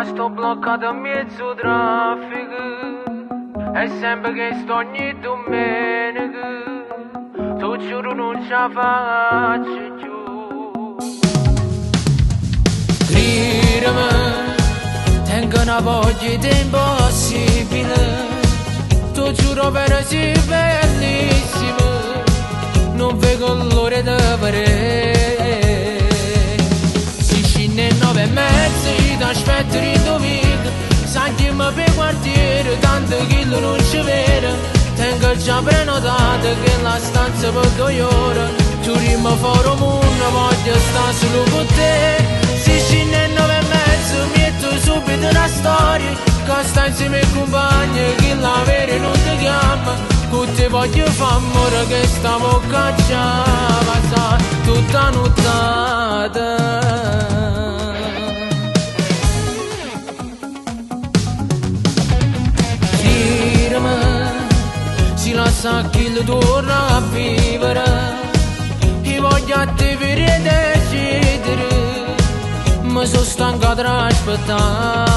Sto bloccato in mezzo al traffico e sempre che sto ogni domenica tu giuro non ce la faccio più. Gridami, tengo una voglia di impossibile, tu giuro per sei bellissimo, non vedo l'ora di vedere. Si scende 9:30, ti aspetto rindovico, sanchiamo per quartiere, tanto che non ci vede. Tengo già prenotato che la stanza per 2 ore, giuriamo fuori un mondo, voglio stare solo con te. Si scende 9:30, metto subito una storia, che sta insieme ai compagni, che la vera non ti chiama. Che ti voglio fare amore, che stavo cacciando, passa tutta nottata. Si lascia chi lo torna a vivere, io voglio a te per decidere, ma sono stanco di aspettare.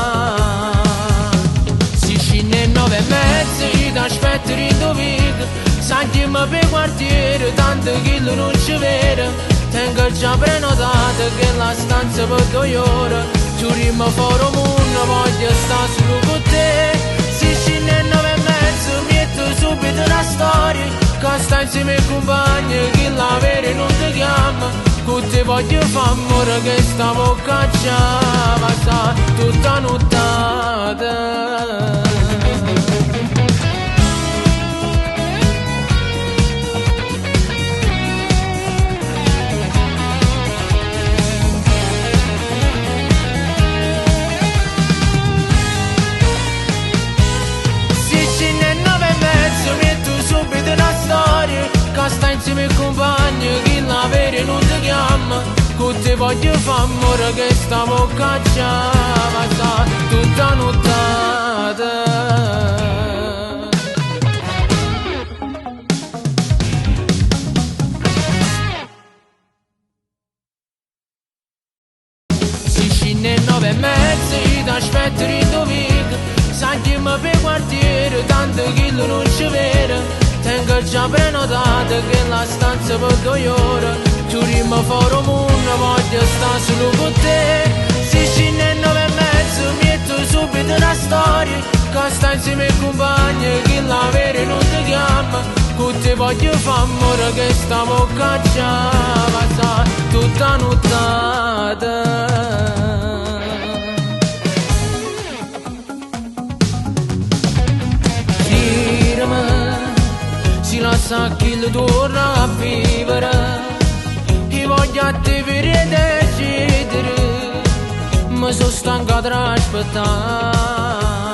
Si scende 9:30, ti aspetto rindovico, sanchiamo per quartiere, tanto che non ci vede. Tengo già prenotato che la stanza per 2 ore, giuriamo fuori un mondo, voglio stare solo con te. Si scende 9:30, metto subito una storia, che sta insieme ai compagni, che la vera non ti chiama. Che ti voglio fare amore, che stavo cacciando, passa tutta nottata. Sta insieme ai compagni, che la vera non ti chiama. Che ti voglio fare amore, che stavo cacciando, passa tutta nottata. Si scende 9:30, ti aspetto rindovico, sanchiamo per quartiere, tanto che non ci vede. Tengo già prenotato che la stanza per 2 ore, giuriamo fuori un mondo, voglio stare solo con te. Si scende 9:30, metto subito una storia, che sta insieme ai compagni, che la vera non ti chiama. Che ti voglio fare amore, che stavo cacciando, passa tutta nottata. Si lascia chi lo torna a vivere, io voglio a te per decidere, ma sono stanco di aspettare.